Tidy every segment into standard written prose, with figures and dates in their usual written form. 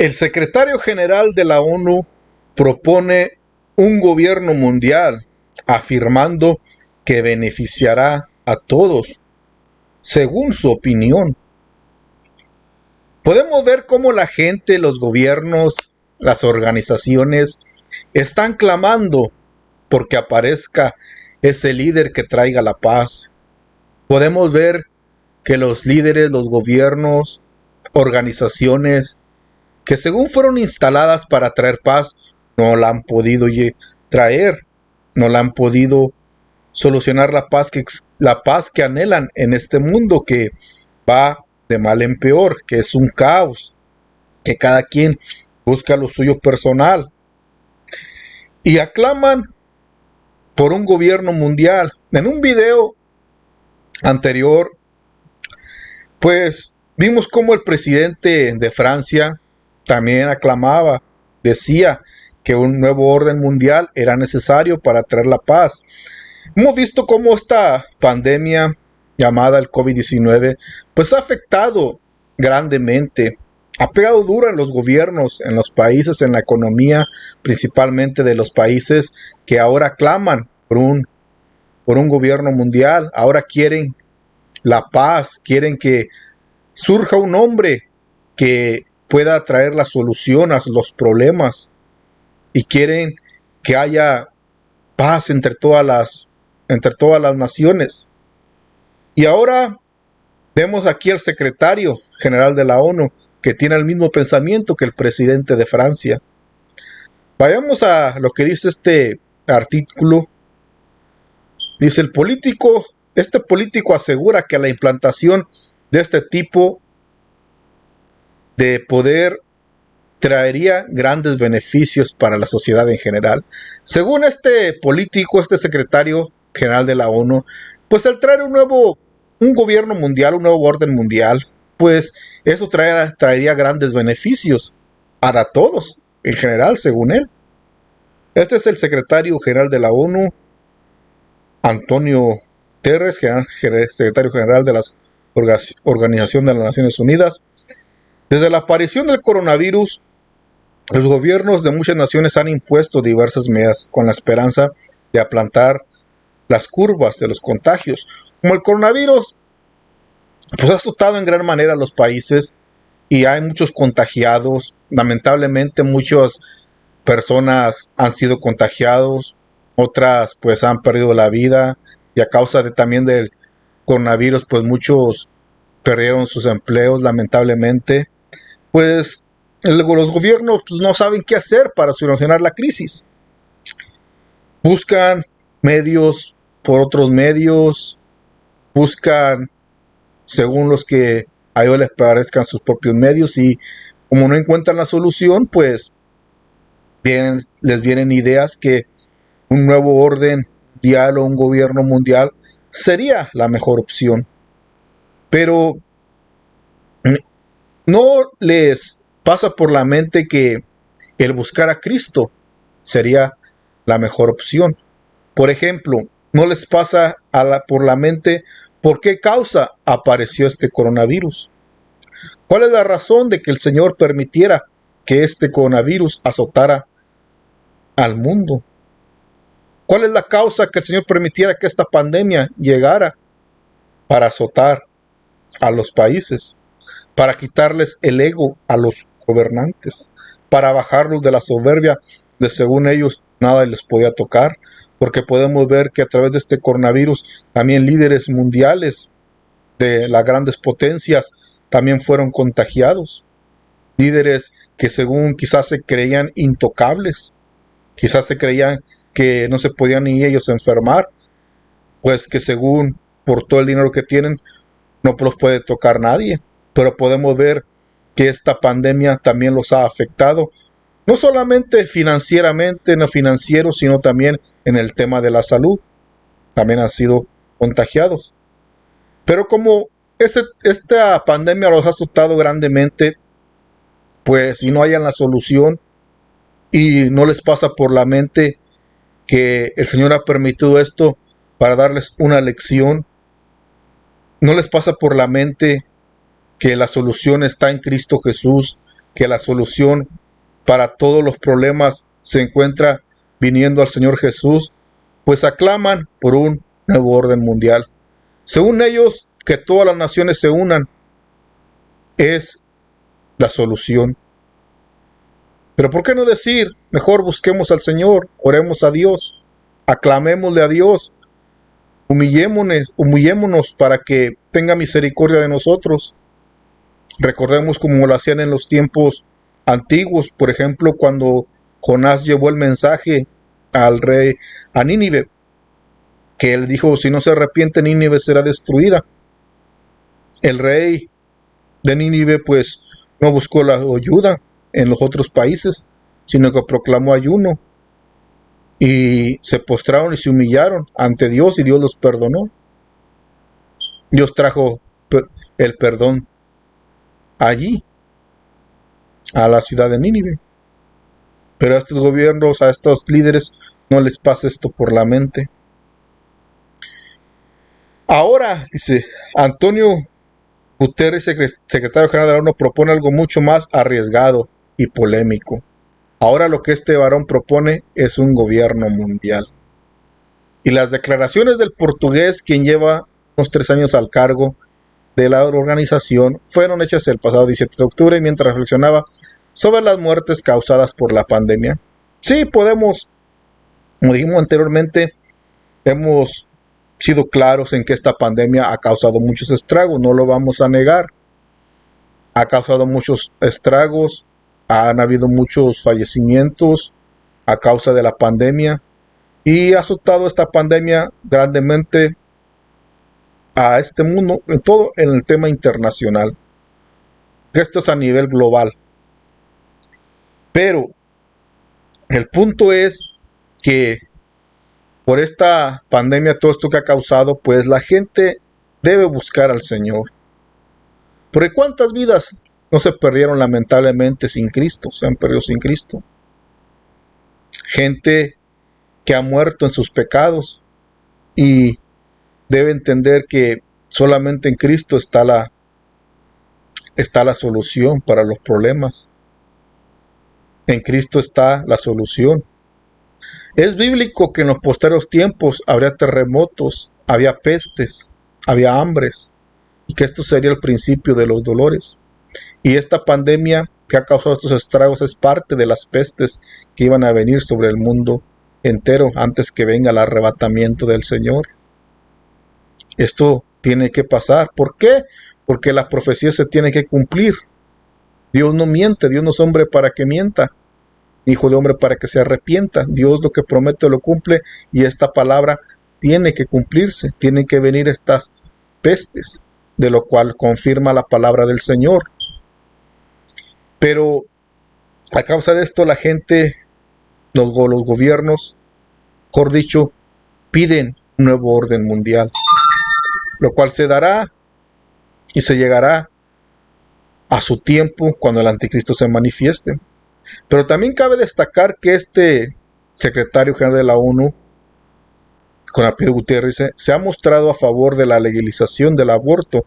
El secretario general de la ONU propone un gobierno mundial, afirmando que beneficiará a todos, según su opinión. Podemos ver cómo la gente, los gobiernos, las organizaciones están clamando porque aparezca ese líder que traiga la paz. Podemos ver que los líderes, los gobiernos, organizaciones que según fueron instaladas para traer paz, no la han podido traer, no la han podido solucionar la paz que anhelan en este mundo que va de mal en peor, que es un caos, que cada quien busca lo suyo personal y aclaman por un gobierno mundial. En un video anterior, pues vimos cómo el presidente de Francia también aclamaba, decía que un nuevo orden mundial era necesario para traer la paz. Hemos visto cómo esta pandemia llamada el COVID-19 pues ha afectado grandemente, ha pegado duro en los gobiernos, en los países, en la economía, principalmente de los países que ahora claman por un gobierno mundial, ahora quieren la paz, quieren que surja un hombre que pueda traer la solución a los problemas y quieren que haya paz entre todas las naciones. Y ahora vemos aquí al secretario general de la ONU que tiene el mismo pensamiento que el presidente de Francia. Vayamos a lo que dice este artículo. Dice este político asegura que la implantación de este tipo de poder traería grandes beneficios para la sociedad en general. Según este político, este secretario general de la ONU, pues al traer un gobierno mundial, un nuevo orden mundial, pues eso traería grandes beneficios para todos en general, según él. Este es el secretario general de la ONU, Antonio Guterres, secretario general de la Organización de las Naciones Unidas. Desde la aparición del coronavirus, los gobiernos de muchas naciones han impuesto diversas medidas con la esperanza de aplantar las curvas de los contagios. Como el coronavirus pues ha azotado en gran manera a los países y hay muchos contagiados, lamentablemente muchas personas han sido contagiados, otras pues han perdido la vida y a causa también del coronavirus pues muchos perdieron sus empleos lamentablemente. Pues los gobiernos pues, no saben qué hacer para solucionar la crisis. Buscan medios por otros medios, buscan según los que a ellos les parezcan sus propios medios y como no encuentran la solución, pues les vienen ideas que un nuevo orden mundial o un gobierno mundial sería la mejor opción. Pero no les pasa por la mente que el buscar a Cristo sería la mejor opción. Por ejemplo, no les pasa por la mente por qué causa apareció este coronavirus. ¿Cuál es la razón de que el Señor permitiera que este coronavirus azotara al mundo? ¿Cuál es la causa que el Señor permitiera que esta pandemia llegara para azotar a los países? Para quitarles el ego a los gobernantes, para bajarlos de la soberbia de según ellos nada les podía tocar, porque podemos ver que a través de este coronavirus también líderes mundiales de las grandes potencias también fueron contagiados, líderes que según quizás se creían intocables, quizás se creían que no se podían ni ellos enfermar, pues que según por todo el dinero que tienen no los puede tocar nadie. Pero podemos ver que esta pandemia también los ha afectado, no solamente financieramente, no financiero, sino también en el tema de la salud. También han sido contagiados. Pero como esta pandemia los ha azotado grandemente, pues si no hayan la solución y no les pasa por la mente que el Señor ha permitido esto para darles una lección, no les pasa por la mente que la solución está en Cristo Jesús, que la solución para todos los problemas se encuentra viniendo al Señor Jesús, pues aclaman por un nuevo orden mundial. Según ellos, que todas las naciones se unan es la solución. Pero ¿por qué no decir, mejor busquemos al Señor, oremos a Dios, aclamémosle a Dios, humillémonos para que tenga misericordia de nosotros? Recordemos como lo hacían en los tiempos antiguos, por ejemplo, cuando Jonás llevó el mensaje al rey a Nínive, que él dijo, si no se arrepiente, Nínive será destruida. El rey de Nínive pues no buscó la ayuda en los otros países, sino que proclamó ayuno y se postraron y se humillaron ante Dios y Dios los perdonó. Dios trajo el perdón allí, a la ciudad de Nínive. Pero a estos gobiernos, a estos líderes, no les pasa esto por la mente. Ahora, dice Antonio Guterres, secretario general de la ONU, propone algo mucho más arriesgado y polémico. Ahora lo que este varón propone es un gobierno mundial. Y las declaraciones del portugués, quien lleva unos 3 años al cargo de la organización, fueron hechas el pasado 17 de octubre mientras reflexionaba sobre las muertes causadas por la pandemia. Sí, podemos, como dijimos anteriormente, hemos sido claros en que esta pandemia ha causado muchos estragos, no lo vamos a negar. Ha causado muchos estragos, han habido muchos fallecimientos a causa de la pandemia y ha azotado esta pandemia grandemente a este mundo, en todo en el tema internacional. Esto es a nivel global. Pero el punto es que por esta pandemia, todo esto que ha causado, pues la gente debe buscar al Señor. Porque ¿cuántas vidas no se perdieron lamentablemente sin Cristo? Se han perdido sin Cristo. Gente que ha muerto en sus pecados y debe entender que solamente en Cristo está la solución para los problemas. En Cristo está la solución. Es bíblico que en los posteriores tiempos habría terremotos, había pestes, había hambres, y que esto sería el principio de los dolores. Y esta pandemia que ha causado estos estragos es parte de las pestes que iban a venir sobre el mundo entero antes que venga el arrebatamiento del Señor. Esto tiene que pasar. ¿Por qué? Porque la profecía se tiene que cumplir. Dios no miente, Dios no es hombre para que mienta, hijo de hombre para que se arrepienta. Dios lo que promete lo cumple y esta palabra tiene que cumplirse. Tienen que venir estas pestes, de lo cual confirma la palabra del Señor. Pero a causa de esto la gente, los gobiernos, mejor dicho, piden un nuevo orden mundial, lo cual se dará y se llegará a su tiempo cuando el anticristo se manifieste. Pero también cabe destacar que este secretario general de la ONU, con apellido Guterres, se ha mostrado a favor de la legalización del aborto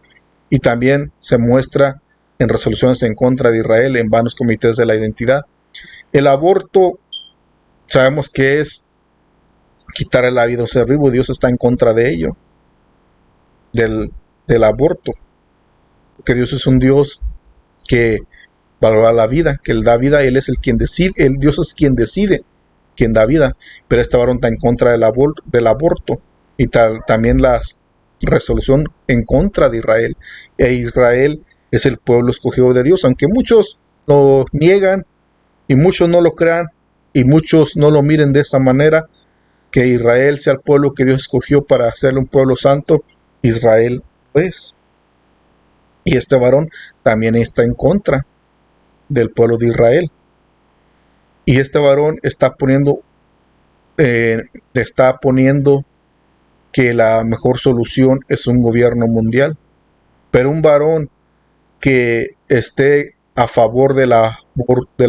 y también se muestra en resoluciones en contra de Israel en varios comités de la identidad. El aborto sabemos que es quitarle la vida a un ser vivo. Dios está en contra de ello, del aborto, porque Dios es un Dios que valora la vida, que Él da vida, Él es el quien decide, Dios es quien decide, quien da vida, pero este varón está en contra del aborto y también la resolución en contra de Israel. E Israel es el pueblo escogido de Dios, aunque muchos lo niegan y muchos no lo crean y muchos no lo miren de esa manera, que Israel sea el pueblo que Dios escogió para hacerle un pueblo santo. Israel es. Y este varón también está en contra del pueblo de Israel. Y este varón está poniendo que la mejor solución es un gobierno mundial. Pero un varón que esté a favor del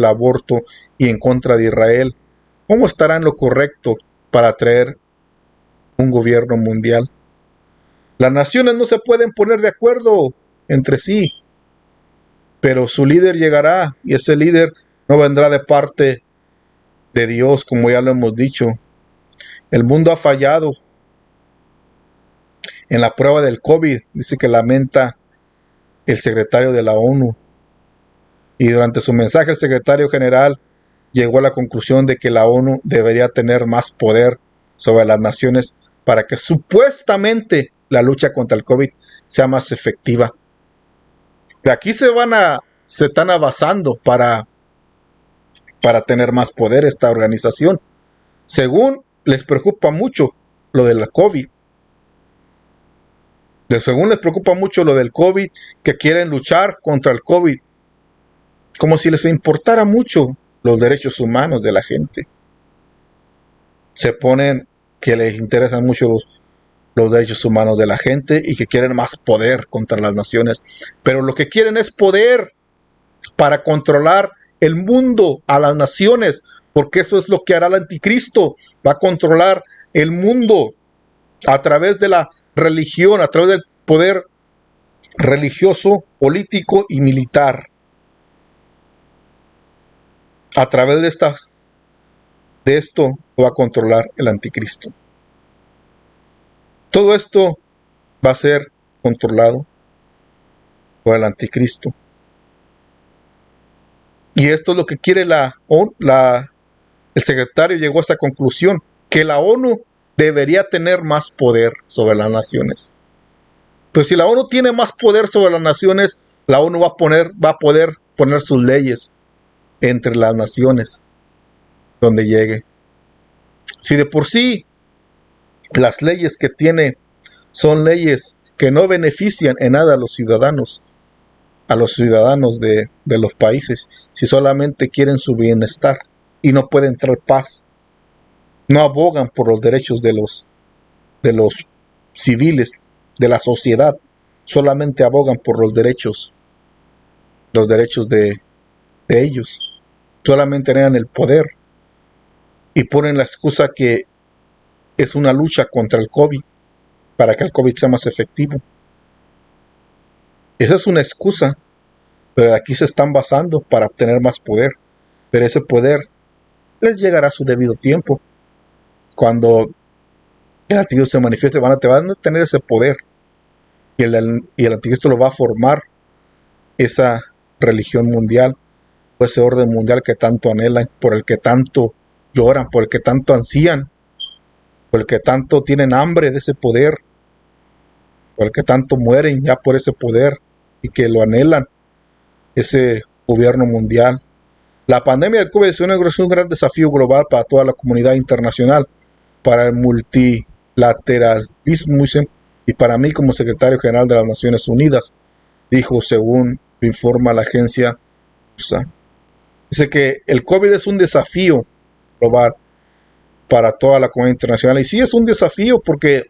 aborto y en contra de Israel, ¿cómo estará en lo correcto para traer un gobierno mundial? Las naciones no se pueden poner de acuerdo entre sí. pero su líder llegará y ese líder no vendrá de parte de Dios, como ya lo hemos dicho. El mundo ha fallado en la prueba del COVID, dice que lamenta el secretario de la ONU. Y durante su mensaje el secretario general llegó a la conclusión de que la ONU debería tener más poder sobre las naciones para que supuestamente la lucha contra el COVID sea más efectiva. De aquí se están basando para tener más poder esta organización. Según les preocupa mucho lo de la COVID. Según les preocupa mucho lo del COVID, que quieren luchar contra el COVID. Como si les importara mucho los derechos humanos de la gente. Se ponen que les interesan mucho los derechos humanos de la gente y que quieren más poder contra las naciones. Pero lo que quieren es poder para controlar el mundo, a las naciones, porque eso es lo que hará el anticristo. Va a controlar el mundo a través de la religión, a través del poder religioso, político y militar. A través de esto va a controlar el anticristo. Todo esto va a ser controlado por el anticristo. Y esto es lo que quiere el secretario llegó a esta conclusión, que la ONU debería tener más poder sobre las naciones. Pues si la ONU tiene más poder sobre las naciones, la ONU va a poder poner sus leyes entre las naciones donde llegue. Si de por sí las leyes que tiene son leyes que no benefician en nada a los ciudadanos de los países, si solamente quieren su bienestar y no puede entrar paz, no abogan por los derechos de los civiles, de la sociedad, solamente abogan por los derechos de ellos, solamente negan el poder y ponen la excusa que es una lucha contra el COVID, para que el COVID sea más efectivo. Esa es una excusa, pero aquí se están basando para obtener más poder. Pero ese poder les llegará a su debido tiempo. Cuando el anticristo se manifieste, van a tener ese poder. Y el anticristo lo va a formar, esa religión mundial, o ese orden mundial que tanto anhelan, por el que tanto lloran, por el que tanto ansían, por el que tanto tienen hambre de ese poder, por el que tanto mueren ya por ese poder y que lo anhelan, ese gobierno mundial. La pandemia del COVID-19 es un gran desafío global para toda la comunidad internacional, para el multilateralismo y para mí como secretario general de las Naciones Unidas, dijo según informa la agencia USA. Dice que el COVID es un desafío global para toda la comunidad internacional. Y sí es un desafío porque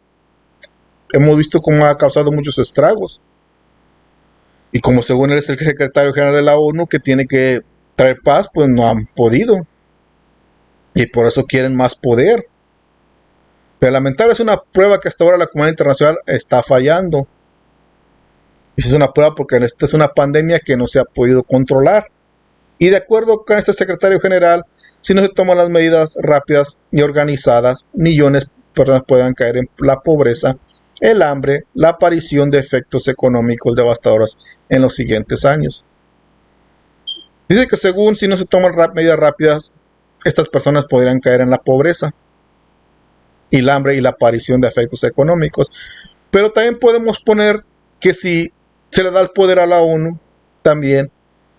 hemos visto cómo ha causado muchos estragos. Y como según él es el secretario general de la ONU que tiene que traer paz, pues no han podido. Y por eso quieren más poder. Pero lamentable es una prueba que hasta ahora la comunidad internacional está fallando. Y es una prueba porque esta es una pandemia que no se ha podido controlar. Y de acuerdo con este secretario general, si no se toman las medidas rápidas y organizadas, millones de personas puedan caer en la pobreza, el hambre, la aparición de efectos económicos devastadores en los siguientes años. Dice que según si no se toman medidas rápidas, estas personas podrían caer en la pobreza y el hambre y la aparición de efectos económicos. Pero también podemos poner que si se le da el poder a la ONU, también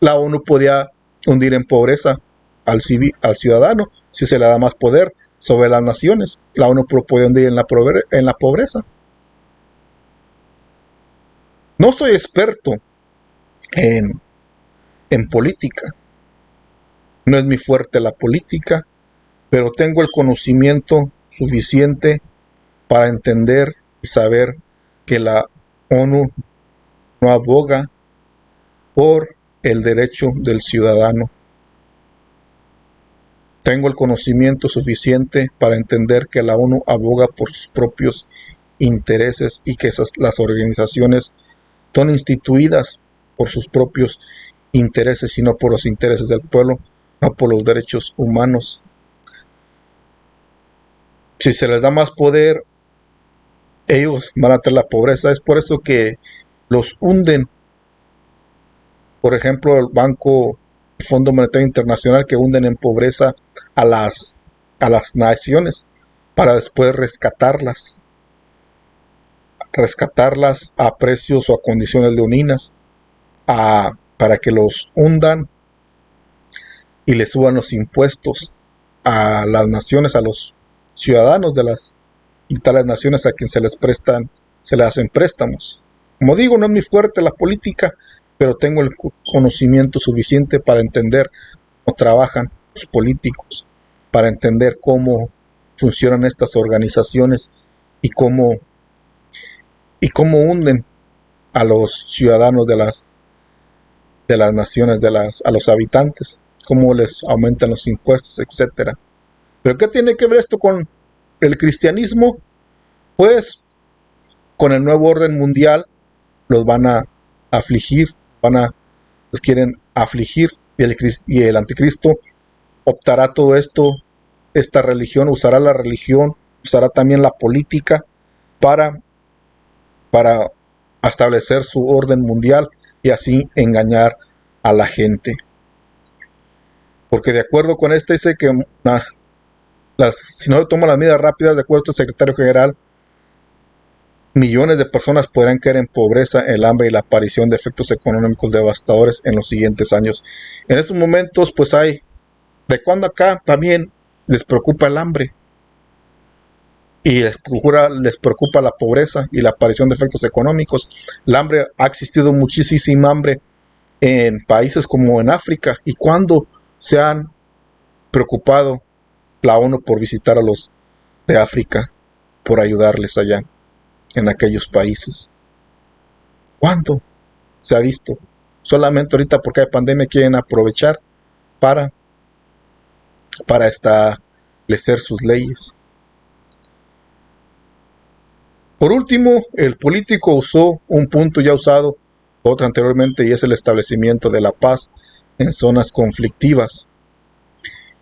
la ONU podía hundir en pobreza al ciudadano si se le da más poder sobre las naciones. La ONU puede hundir en la pobreza. No soy experto en política. No es mi fuerte la política, pero tengo el conocimiento suficiente para entender y saber que la ONU no aboga por el derecho del ciudadano. Tengo el conocimiento suficiente para entender que la ONU aboga por sus propios intereses y que las organizaciones son instituidas por sus propios intereses, sino por los intereses del pueblo, no por los derechos humanos. Si se les da más poder, ellos van a tener la pobreza. Es por eso que los hunden. Por ejemplo, el Fondo Monetario Internacional, que hunden en pobreza a las naciones para después rescatarlas a precios o a condiciones leoninas, para que los hundan y les suban los impuestos a las naciones, a los ciudadanos de las tales naciones a quien se les hacen préstamos. Como digo, no es muy fuerte la política, pero tengo el conocimiento suficiente para entender cómo trabajan los políticos, para entender cómo funcionan estas organizaciones y cómo hunden a los ciudadanos de las naciones, a los habitantes, cómo les aumentan los impuestos, etcétera. ¿Pero qué tiene que ver esto con el cristianismo? Pues con el nuevo orden mundial los van a afligir, los quieren afligir, y el anticristo optará todo esto, esta religión, usará la religión, usará también la política para establecer su orden mundial y así engañar a la gente. Porque de acuerdo con dice que si no se toman las medidas rápidas, de acuerdo al secretario general, millones de personas podrán caer en pobreza, el hambre y la aparición de efectos económicos devastadores en los siguientes años. En estos momentos, pues de cuando acá también les preocupa el hambre y les preocupa la pobreza y la aparición de efectos económicos. El hambre, ha existido muchísima hambre en países como en África. ¿Y cuándo se han preocupado la ONU por visitar a los de África, por ayudarles allá en aquellos países? ¿Cuándo se ha visto? Solamente ahorita, porque hay pandemia, quieren aprovechar para establecer sus leyes. Por último, el político usó un punto ya usado anteriormente, y es el establecimiento de la paz en zonas conflictivas.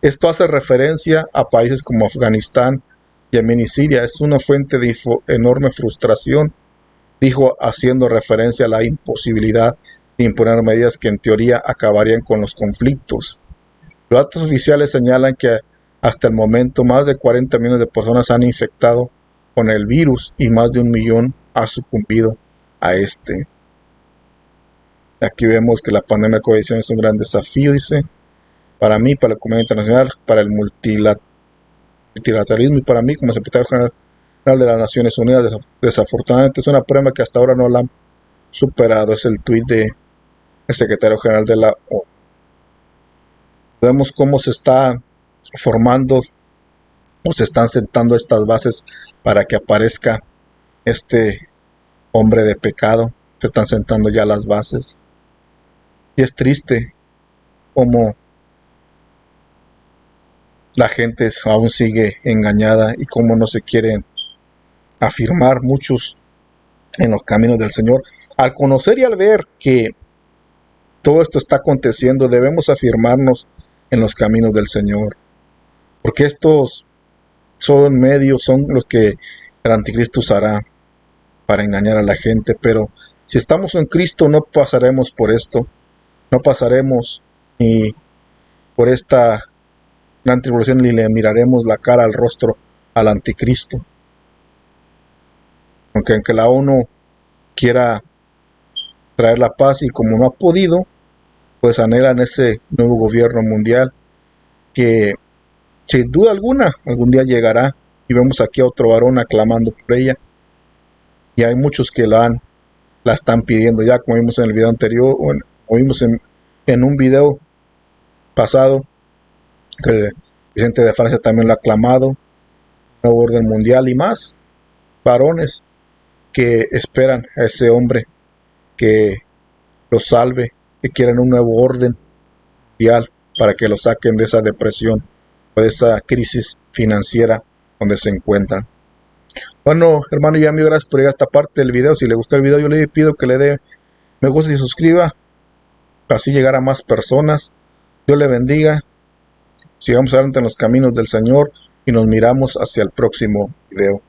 Esto hace referencia a países como Afganistán, Yemen y Siria. Es una fuente de enorme frustración, dijo, haciendo referencia a la imposibilidad de imponer medidas que en teoría acabarían con los conflictos. Los datos oficiales señalan que hasta el momento más de 40 millones de personas han infectado con el virus y más de 1 millón ha sucumbido a este. Aquí vemos que la pandemia de COVID-19 es un gran desafío, dice, para mí, para la comunidad internacional, para el multilateralismo y para mí como secretario general de las Naciones Unidas. Desafortunadamente es una prueba que hasta ahora no la han superado. Es el tuit del secretario general de la ONU. Vemos cómo se está formando o se están sentando estas bases para que aparezca este hombre de pecado. Se están sentando ya las bases. Y es triste cómo la gente aún sigue engañada y cómo no se quieren afirmar muchos en los caminos del Señor. Al conocer y al ver que todo esto está aconteciendo, debemos afirmarnos en los caminos del Señor, porque estos son los que el anticristo usará para engañar a la gente. Pero si estamos en Cristo, no pasaremos por esto, no pasaremos ni por esta gran tribulación, ni le miraremos la cara al rostro al anticristo. Aunque la ONU quiera traer la paz, y como no ha podido, pues anhelan ese nuevo gobierno mundial que sin duda alguna algún día llegará. Y vemos aquí a otro varón aclamando por ella, y hay muchos que la están pidiendo ya, como vimos en el video anterior, o vimos en un video pasado, que el presidente de Francia también lo ha aclamado, nuevo orden mundial, y más varones que esperan a ese hombre que los salve, que quieren un nuevo orden mundial para que los saquen de esa depresión o de esa crisis financiera donde se encuentran. Bueno, hermano y amigo, gracias por llegar a esta parte del video. Si le gustó el video, yo le pido que le dé me gusta y suscriba. así llegar a más personas. Dios le bendiga. Sigamos adelante en los caminos del Señor y nos miramos hacia el próximo video.